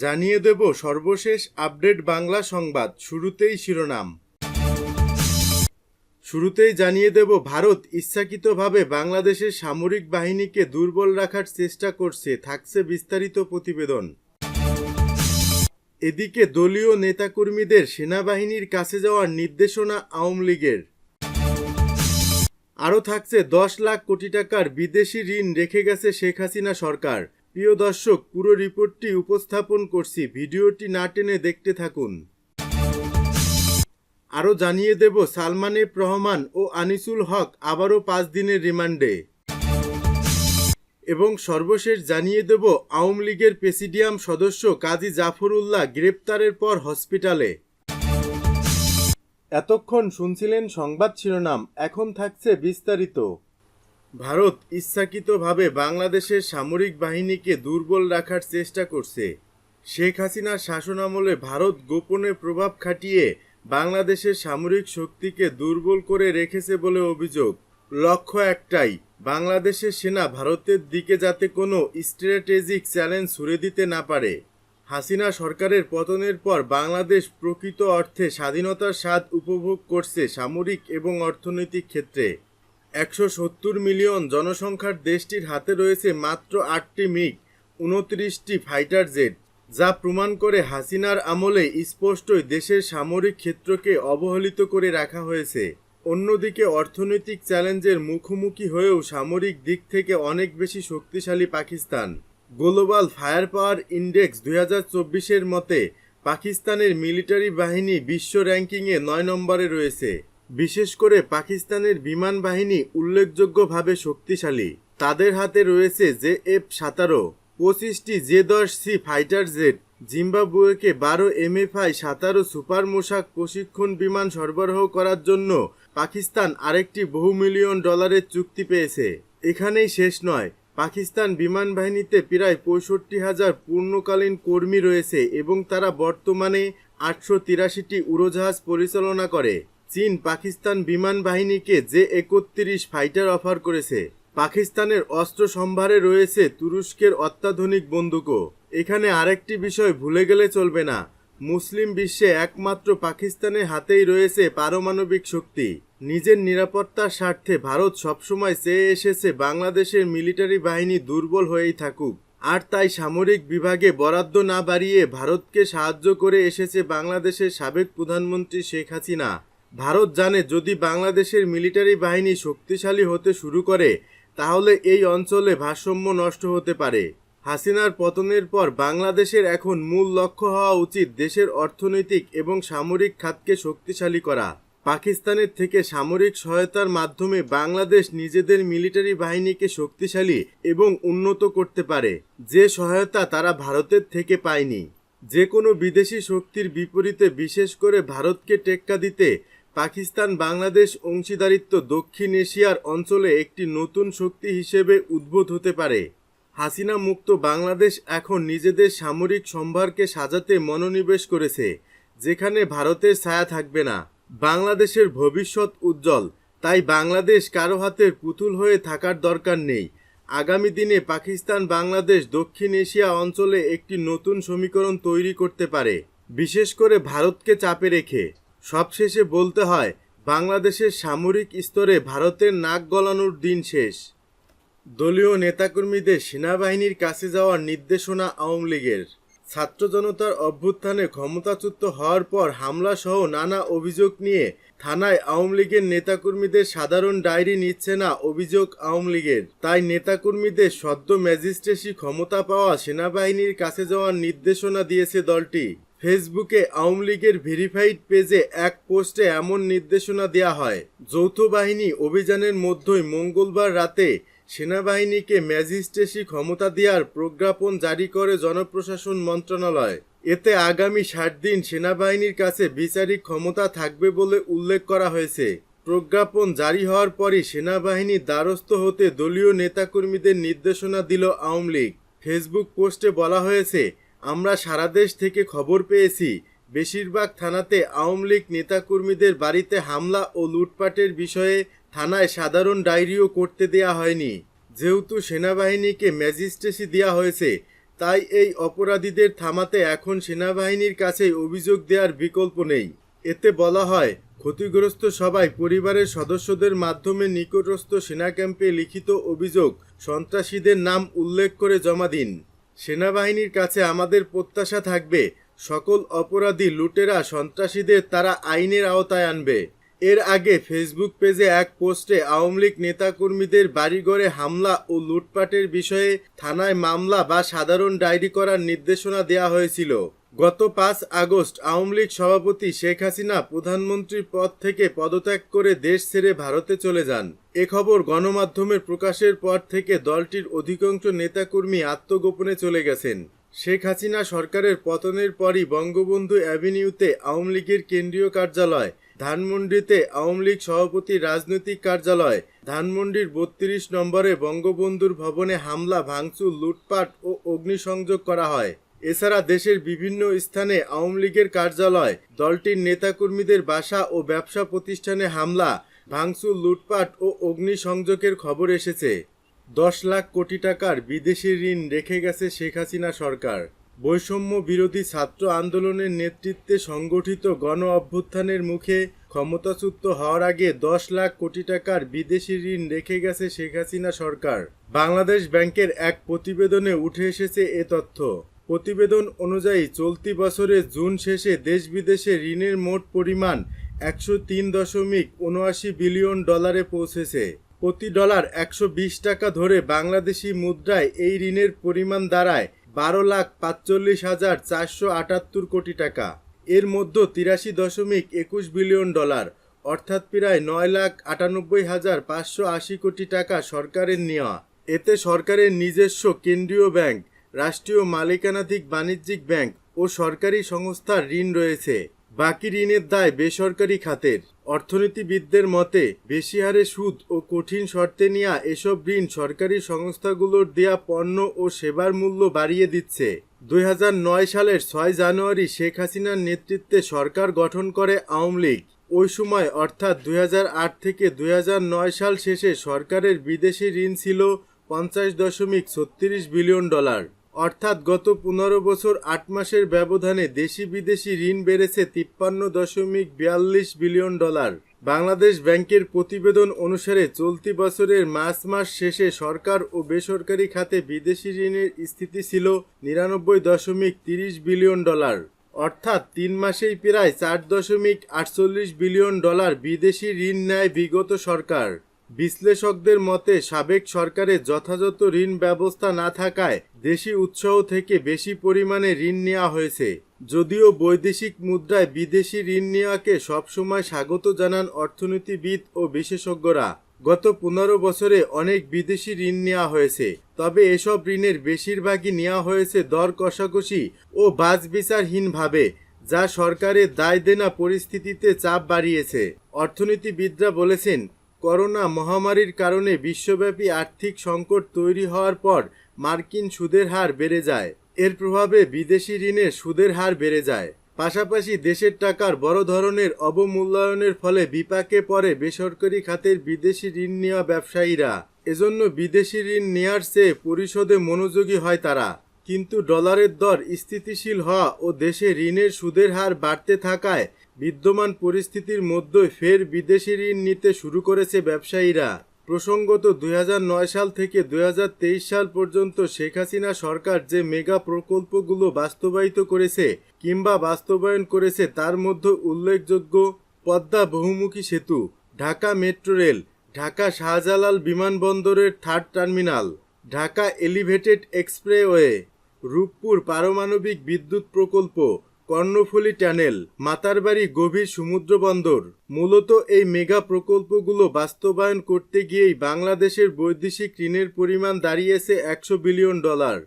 জানিয়ে দেব সর্বশেষ আপডেট বাংলা সংবাদ। শুরুতেই শিরোনাম। শুরুতেই জানিয়ে দেব ভারত ইচ্ছাকৃতভাবে বাংলাদেশের সামরিক বাহিনীকে দুর্বল রাখার চেষ্টা করছে, থাকছে বিস্তারিত প্রতিবেদন। এদিকে দলীয় নেতাকর্মীদের সেনাবাহিনীর কাছে যাওয়ার নির্দেশনা আওয়ামী লীগের। আরও থাকছে 10 লাখ কোটি টাকার বিদেশি ঋণ রেখে গেছে শেখ হাসিনা সরকার। প্রিয় দর্শক, পুরো রিপোর্টটি উপস্থাপন করছি, ভিডিওটি না টেনে দেখতে থাকুন। আরও জানিয়ে দেব সালমান এফ রহমান ও আনিসুল হক আবারও 5 দিনের রিমান্ডে। এবং সর্বশেষ জানিয়ে দেব আওয়ামী লীগের প্রেসিডিয়াম সদস্য কাজী জাফরুল্লাহ গ্রেপ্তারের পর হসপিটালে। এতক্ষণ শুনছিলেন সংবাদ শিরোনাম, এখন থাকছে বিস্তারিত। ভারত ইচ্ছাকৃতভাবে বাংলাদেশের সামরিক বাহিনীকে দুর্বল রাখার চেষ্টা করছে। শেখ হাসিনার শাসনামলে ভারত গোপনে প্রভাব খাটিয়ে বাংলাদেশের সামরিক শক্তিকে দুর্বল করে রেখেছে বলে অভিযোগ। লক্ষ্য একটাই, বাংলাদেশের সেনা ভারতের দিকে যাতে কোনো স্ট্র্যাটেজিক চ্যালেঞ্জ ছুড়ে দিতে না পারে। হাসিনা সরকারের পতনের পর বাংলাদেশ প্রকৃত অর্থে স্বাধীনতার স্বাদ উপভোগ করছে সামরিক এবং অর্থনৈতিক ক্ষেত্রে। 170 মিলিয়ন জনসংখ্যার দেশটির হাতে রয়েছে মাত্র 8টি মিগ 29টি ফাইটার জেট, যা প্রমাণ করে হাসিনার আমলে স্পষ্টই দেশের সামরিক ক্ষেত্রকে অবহেলিত করে রাখা হয়েছে। অন্যদিকে অর্থনৈতিক চ্যালেঞ্জের মুখোমুখি হয়েও সামরিক দিক থেকে অনেক বেশি শক্তিশালী Pakistan. Global fire power index 2024-এর মতে পাকিস্তানের মিলিটারি বাহিনী বিশ্ব র্যাঙ্কিংয়ে 9 নম্বরে রয়েছে। বিশেষ করে পাকিস্তানের বিমান বাহিনী উল্লেখযোগ্যভাবে শক্তিশালী। তাদের হাতে রয়েছে JF-17, 25টি J-10C ফাইটার জেট, জিম্বাবুয়েকে 12 MFI 17 সুপার মোশাক প্রশিক্ষণ বিমান সরবরাহ করার জন্য পাকিস্তান আরেকটি বহু মিলিয়ন ডলারের চুক্তি পেয়েছে। এখানেই শেষ নয়, পাকিস্তান বিমান বাহিনীতে প্রায় 65,000 পূর্ণকালীন কর্মী রয়েছে এবং তারা বর্তমানে 883টি উড়োজাহাজ পরিচালনা করে। চীন পাকিস্তান বিমান বাহিনীকে J-31 ফাইটার অফার করেছে। পাকিস্তানের অস্ত্র সম্ভারে রয়েছে তুরস্কের অত্যাধুনিক বন্দুকও। এখানে আরেকটি বিষয় ভুলে গেলে চলবে না, মুসলিম বিশ্বে একমাত্র পাকিস্তানের হাতেই রয়েছে পারমাণবিক শক্তি। নিজের নিরাপত্তার স্বার্থে ভারত সবসময় চেয়ে এসেছে বাংলাদেশের মিলিটারি বাহিনী দুর্বল হয়েই থাকুক, আর তাই সামরিক বিভাগে বরাদ্দ না বাড়িয়ে ভারতকে সাহায্য করে এসেছে বাংলাদেশের সাবেক প্রধানমন্ত্রী শেখ হাসিনা। ভারত জানে যদি বাংলাদেশের মিলিটারি বাহিনী শক্তিশালী হতে শুরু করে তাহলে এই অঞ্চলে ভারসাম্য নষ্ট হতে পারে। হাসিনার পতনের পর বাংলাদেশের এখন মূল লক্ষ্য হওয়া উচিত দেশের অর্থনৈতিক এবং সামরিক খাতকে শক্তিশালী করা। পাকিস্তানের থেকে সামরিক সহায়তার মাধ্যমে বাংলাদেশ নিজেদের মিলিটারি বাহিনীকে শক্তিশালী এবং উন্নত করতে পারে, যে সহায়তা তারা ভারতের থেকে পায়নি। যে কোনো বিদেশি শক্তির বিপরীতে বিশেষ করে ভারতকে টেক্কা দিতে পাকিস্তান বাংলাদেশ অংশীদারিত্ব দক্ষিণ এশিয়ার অঞ্চলে একটি নতুন শক্তি হিসেবে উদ্ভূত হতে পারে। হাসিনা মুক্ত বাংলাদেশ এখন নিজেদের সামরিক সম্ভারকে সাজাতে মনোনিবেশ করেছে, যেখানে ভারতের ছায়া থাকবে না। বাংলাদেশের ভবিষ্যৎ উজ্জ্বল, তাই বাংলাদেশ কারো হাতের পুতুল হয়ে থাকার দরকার নেই। আগামী দিনে পাকিস্তান বাংলাদেশ দক্ষিণ এশিয়া অঞ্চলে একটি নতুন সমীকরণ তৈরি করতে পারে, বিশেষ করে ভারতকে চাপে রেখে। সবশেষে বলতে হয়, বাংলাদেশের সামরিক স্তরে ভারতের নাক গলানোর দিন শেষ। দলীয় নেতাকর্মীদের সেনাবাহিনীর কাছে যাওয়ার নির্দেশনা আওয়ামী লীগের। ছাত্র জনতার অভ্যুত্থানে ক্ষমতাচ্যুত হওয়ার পর হামলা সহ নানা অভিযোগ নিয়ে থানায় আওয়ামী লীগের নেতাকর্মীদের সাধারণ ডায়েরি নিচ্ছে না অভিযোগ আওয়ামী লীগের। তাই নেতাকর্মীদের সদ্য ম্যাজিস্ট্রেসি ক্ষমতা পাওয়া সেনাবাহিনীর কাছে যাওয়ার নির্দেশনা দিয়েছে দলটি। ফেসবুকে আওয়ামী লীগের ভেরিফাইড পেজে এক পোস্টে এমন নির্দেশনা দেওয়া হয়। যৌথ বাহিনী অভিযানের মধ্যেই মঙ্গলবার রাতে সেনাবাহিনীকে ম্যাজিস্ট্রেসি ক্ষমতা দেওয়ার প্রজ্ঞাপন জারি করে জনপ্রশাসন মন্ত্রণালয়। এতে আগামী 60 দিন সেনাবাহিনীর কাছে বিচারিক ক্ষমতা থাকবে বলে উল্লেখ করা হয়েছে। প্রজ্ঞাপন জারি হওয়ার পরই সেনাবাহিনীর দ্বারস্থ হতে দলীয় নেতাকর্মীদের নির্দেশনা দিল আওয়ামী লীগ। ফেসবুক পোস্টে বলা হয়েছে, আমরা সারা দেশ থেকে খবর পেয়েছি বেশিরভাগ থানাতে আওয়ামী লীগ নেতাকর্মীদের বাড়িতে হামলা ও লুটপাটের বিষয়ে থানায় সাধারণ ডায়েরিও করতে দেয়া হয়নি। যেহেতু সেনাবাহিনীকে ম্যাজিস্ট্রেসি দেওয়া হয়েছে, তাই এই অপরাধীদের থামাতে এখন সেনাবাহিনীর কাছেই অভিযোগ দেওয়ার বিকল্প নেই। এতে বলা হয়, ক্ষতিগ্রস্ত সবাই পরিবারের সদস্যদের মাধ্যমে নিকটস্থ সেনা ক্যাম্পে লিখিত অভিযোগ সন্ত্রাসীদের নাম উল্লেখ করে জমা দিন। সেনাবাহিনীর কাছে আমাদের প্রত্যাশা থাকবে, সকল অপরাধী লুটেরা সন্ত্রাসীদের তারা আইনের আওতায় আনবে। এর আগে ফেসবুক পেজে এক পোস্টে আওয়ামী লীগ নেতাকর্মীদের বাড়িঘরে হামলা ও লুটপাটের বিষয়ে থানায় মামলা বা সাধারণ ডায়েরি করার নির্দেশনা দেওয়া হয়েছিল। গত 5 আগস্ট আওয়ামী লীগ সভাপতি শেখ হাসিনা প্রধানমন্ত্রীর পদ থেকে পদত্যাগ করে দেশ ছেড়ে ভারতে চলে যান। এ খবর গণমাধ্যমের প্রকাশের পর থেকে দলটির অধিকাংশ নেতাকর্মী আত্মগোপনে চলে গেছেন। শেখ হাসিনা সরকারের পতনের পরই বঙ্গবন্ধু অ্যাভিনিউতে আওয়ামী লীগের কেন্দ্রীয় কার্যালয়, ধানমন্ডিতে আওয়ামী লীগ সভাপতির রাজনৈতিক কার্যালয়, ধানমন্ডির 32 নম্বরে বঙ্গবন্ধুর ভবনে হামলা, ভাঙচুর, লুটপাট ও অগ্নিসংযোগ করা হয়। এছাড়া দেশের বিভিন্ন স্থানে আওয়ামী লীগের কার্যালয়, দলটির নেতাকর্মীদের বাসা ও ব্যবসা প্রতিষ্ঠানে হামলা, ভাঙচুর, লুটপাট ও অগ্নিসংযোগের খবর এসেছে। 10 লাখ কোটি টাকার বিদেশি ঋণ রেখে গেছে শেখ হাসিনা সরকার। বৈষম্য বিরোধী ছাত্র আন্দোলনের নেতৃত্বে সংগঠিত গণ অভ্যুত্থানের মুখে ক্ষমতাচ্যুত হওয়ার আগে 10 লাখ কোটি টাকার বিদেশি ঋণ রেখে গেছে শেখ হাসিনা সরকার। বাংলাদেশ ব্যাংকের এক প্রতিবেদনে উঠে এসেছে এ তথ্য। প্রতিবেদন অনুযায়ী চলতি বছরের জুন শেষে দেশ বিদেশে ঋণের মোট পরিমাণ 103.79 বিলিয়ন ডলারে পৌঁছেছে। প্রতি ডলার 120 টাকা ধরে বাংলাদেশি মুদ্রায় এই ঋণের পরিমাণ দাঁড়ায় 12,45,478 কোটি টাকা। এর মধ্যে 83.21 বিলিয়ন ডলার অর্থাৎ প্রায় 9,98,580 কোটি টাকা সরকারের নেওয়া। এতে সরকারের নিজস্ব কেন্দ্রীয় ব্যাংক, রাষ্ট্রীয় মালিকানাধীন বাণিজ্যিক ব্যাংক ও সরকারি সংস্থার ঋণ রয়েছে। বাকি ঋণের দায় বেসরকারি খাতের। অর্থনীতিবিদদের মতে, বেশি হারে সুদ ও কঠিন শর্তে নেওয়া এসব ঋণ সরকারি সংস্থাগুলোর দেয়া পণ্য ও সেবার মূল্য বাড়িয়ে দিচ্ছে। 2009 সালের 6 জানুয়ারি শেখ হাসিনার নেতৃত্বে সরকার গঠন করে আওয়ামী লীগ। ওই সময় অর্থাৎ 2008 থেকে 2009 সাল শেষে সরকারের বিদেশি ঋণ ছিল 50.36 বিলিয়ন ডলার। অর্থাৎ গত 15 বছর 8 মাসের ব্যবধানে দেশি বিদেশি ঋণ বেড়েছে 53.42 বিলিয়ন ডলার। বাংলাদেশ ব্যাংকের প্রতিবেদন অনুসারে চলতি বছরের মার্চ মাস শেষে সরকার ও বেসরকারি খাতে বিদেশি ঋণের স্থিতি ছিল 99.30 বিলিয়ন ডলার। অর্থাৎ 3 মাসেই প্রায় 4.48 বিলিয়ন ডলার বিদেশি ঋণ নেয় বিগত সরকার। বিশ্লেষকদের মতে, সাবেক সরকারের যথাযথ ঋণ ব্যবস্থা না থাকায় দেশি উৎস থেকে বেশি পরিমাণে ঋণ নেওয়া হয়েছে। যদিও বৈদেশিক মুদ্রায় বিদেশি ঋণ নেওয়াকে সবসময় স্বাগত জানান অর্থনীতিবিদ ও বিশেষজ্ঞরা। গত 15 বছরে অনেক বিদেশি ঋণ নেওয়া হয়েছে, তবে এসব ঋণের বেশিরভাগই নেওয়া হয়েছে দর কষাকষি ও বাছবিচারহীনভাবে, যা সরকারের দায় দেনা পরিস্থিতিতে চাপ বাড়িয়েছে। অর্থনীতিবিদরা বলেছেন, করোনা মহামারীর কারণে বিশ্বব্যাপী আর্থিক সংকট তৈরি হওয়ার পর মার্কিন সুদের হার বেড়ে যায়। এর প্রভাবে বিদেশি ঋণের সুদের হার বেড়ে যায়। পাশাপাশি দেশের টাকার বড় ধরনের অবমূল্যায়নের ফলে বিপাকে পড়ে বেসরকারি খাতের বিদেশি ঋণ নেওয়া ব্যবসায়ীরা। এজন্য বিদেশি ঋণ নেওয়ার চেয়ে পরিশোধে মনোযোগী হয় তারা। কিন্তু ডলারের দর স্থিতিশীল হওয়া ও দেশে ঋণের সুদের হার বাড়তে থাকায় বিদ্যমান পরিস্থিতির মধ্যে ফের বিদেশি ঋণ নিতে শুরু করেছে ব্যবসায়ীরা। প্রসঙ্গত 2009 সাল থেকে 2023 সাল পর্যন্ত শেখ হাসিনা সরকার যে মেগা প্রকল্পগুলো বাস্তবায়িত করেছে কিংবা বাস্তবায়ন করেছে তার মধ্যে উল্লেখযোগ্য পদ্মা বহুমুখী সেতু, ঢাকা মেট্রো রেল, ঢাকা শাহজালাল বিমানবন্দরের 3rd terminal, Dhaka elevated expressway, Rooppur পারমাণবিক বিদ্যুৎ প্রকল্প, কর্ণফুলী টানেল, মাতারবাড়ি গভীর সমুদ্র বন্দর। মূলত এই মেগা প্রকল্পগুলো বাস্তবায়ন করতে গিয়েই বাংলাদেশের বৈদেশিক ঋণের পরিমাণ দাঁড়িয়েছে 100 বিলিয়ন ডলার।